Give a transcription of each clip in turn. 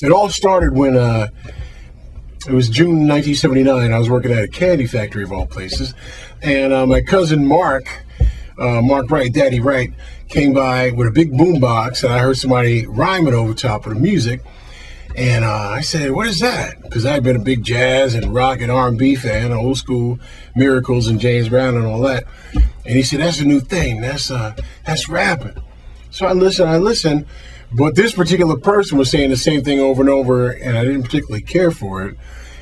It all started when it was June 1979. I was working at a candy factory of all places, and my cousin Mark Wright, Daddy Wright, came by with a big boombox, and I heard somebody rhyming over top of the music. And I said, "What is that?" Because I'd been a big jazz and rock and R&B fan, old school Miracles and James Brown and all that. And he said, "That's a new thing. That's rapping." So I listened. But this particular person was saying the same thing over and over, and I didn't particularly care for it.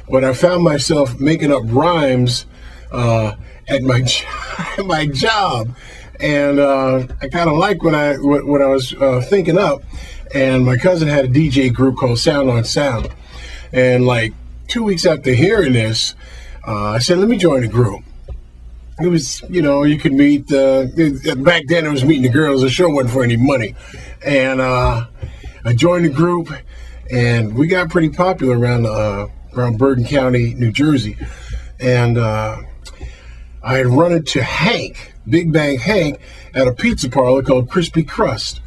But I found myself making up rhymes at my job, and I kind of liked what I was thinking up. And my cousin had a DJ group called Sound on Sound, and like 2 weeks after hearing this, I said, "Let me join the group." It was, you could meet, back then it was meeting the girls. The show wasn't for any money. And I joined the group, and we got pretty popular around Bergen County, New Jersey. And I had run into Hank, Big Bang Hank, at a pizza parlor called Crispy Crust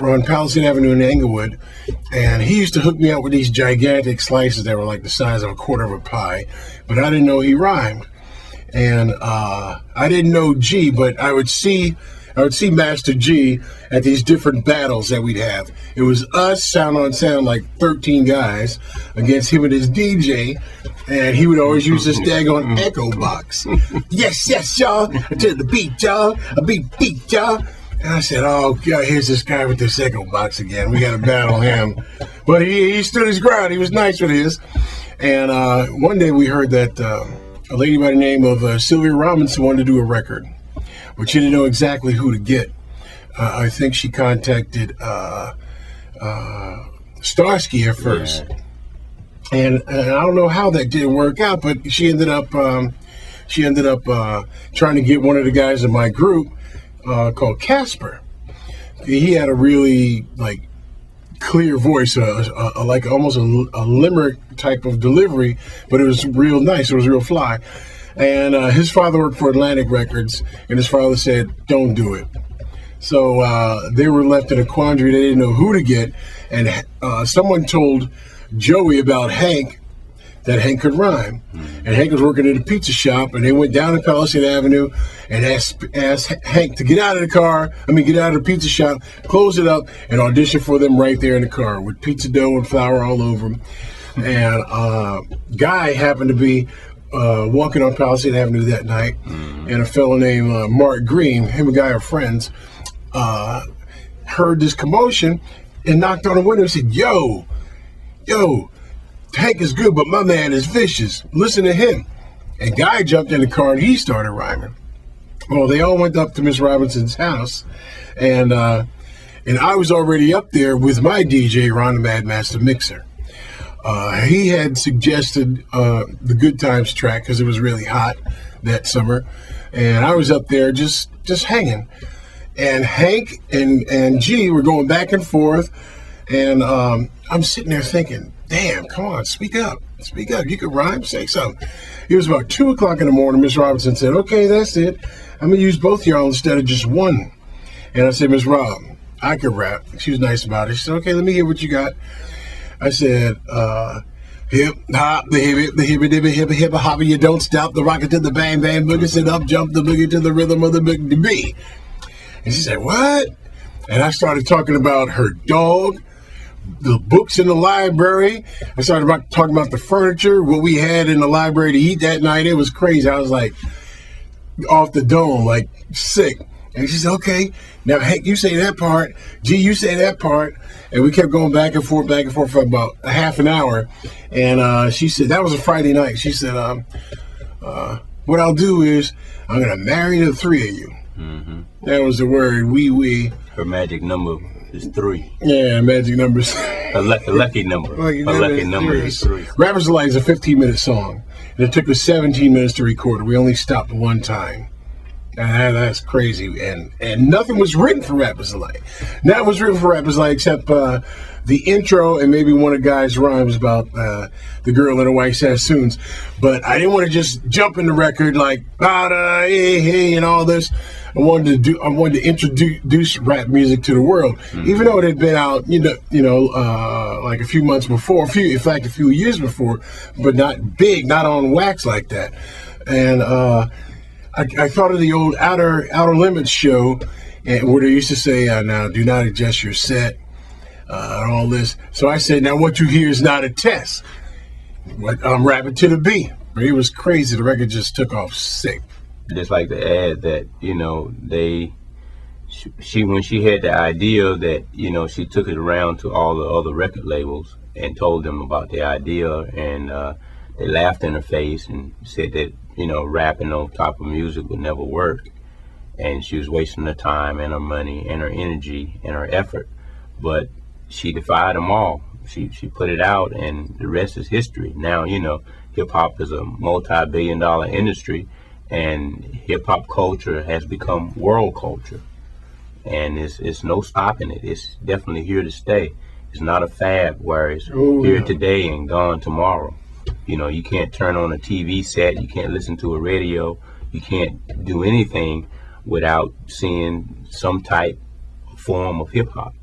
on Palisade Avenue in Englewood. And he used to hook me up with these gigantic slices that were like the size of a quarter of a pie. But I didn't know he rhymed. And I didn't know G, but I would see Master G at these different battles that we'd have. It was us, Sound on Sound, like 13 guys, against him and his DJ, and he would always use this daggone echo box. Yes, y'all, to the beat, y'all, a beat, y'all. And I said, "Oh, God, here's this guy with this echo box again. We got to battle him." But he stood his ground. He was nice with his. And one day we heard that a lady by the name of Sylvia Robinson wanted to do a record, but she didn't know exactly who to get. I think she contacted Starsky at first, and I don't know how that didn't work out. But she ended up trying to get one of the guys in my group called Casper. He had a really clear voice, like almost a limerick type of delivery, but it was real nice. It was real fly. And his father worked for Atlantic Records, and his father said, "Don't do it." So they were left in a quandary. They didn't know who to get, and someone told Joey about Hank, that Hank could rhyme. And Hank was working at a pizza shop, and they went down to Palisade Avenue and asked Hank to get out of the pizza shop, close it up, and audition for them right there in the car with pizza dough and flour all over him. And Guy happened to be walking on Palisade Avenue that night, and a fellow named Mark Green, him and Guy are friends, heard this commotion and knocked on the window and said, yo, Hank is good, but my man is vicious. Listen to him. And Guy jumped in the car and he started rhyming. Well, they all went up to Miss Robinson's house, and I was already up there with my DJ, Ron the Mad Master Mixer. He had suggested the Good Times track because it was really hot that summer, and I was up there just hanging. And Hank and G were going back and forth, and I'm sitting there thinking, damn, come on, speak up. You can rhyme, say something. It was about 2 o'clock in the morning. Miss Robinson said, "Okay, that's it. I'm going to use both y'all instead of just one." And I said, "Miss Rob, I can rap." She was nice about it. She said, "Okay, let me hear what you got." I said, hip hop, the hip hop, you don't stop the rocket to the bang bang boogie, sit up, jump the boogie to the rhythm of the boogie beat. And she said, "What?" And I started talking about her dog, the books in the library. I started talking about the furniture, what we had in the library to eat that night. It was crazy. I was like off the dome, like sick. And she said, "Okay, now Hank, you say that part. G, you say that part." And we kept going back and forth for about a half an hour. And she said, that was a Friday night. She said, "What I'll do is I'm going to marry the three of you." Mm-hmm. That was the word, we. Her magic number is 3. Yeah, magic numbers. A lucky number. A lucky number is 3. Rapper's Delight is a 15-minute song. And it took us 17 minutes to record it. We only stopped one time. That's crazy, and nothing was written for Rappers Alike. That was written for Rappers Alike except the intro and maybe one of Guy's rhymes about the girl in the white sassoons. But I didn't want to just jump in the record like hey, hey, and all this. I wanted to introduce rap music to the world, even though it had been out, like a few months before, in fact, a few years before, but not big, not on wax like that, and. I thought of the old Outer Limits show, where they used to say, now do not adjust your set, and all this. So I said, now what you hear is not a test. I'm rapping to the beat. But it was crazy. The record just took off sick. Just like to add that, she when she had the idea that, she took it around to all the other record labels and told them about the idea, and they laughed in her face and said that, rapping on top of music would never work, and she was wasting her time and her money and her energy and her effort. But she defied them all. She put it out, and the rest is history. Now, hip-hop is a multi-billion-dollar industry, and hip-hop culture has become world culture, and it's no stopping it. It's definitely here to stay. It's not a fad where it's here today and gone tomorrow. You can't turn on a TV set, you can't listen to a radio, you can't do anything without seeing some type of form of hip-hop.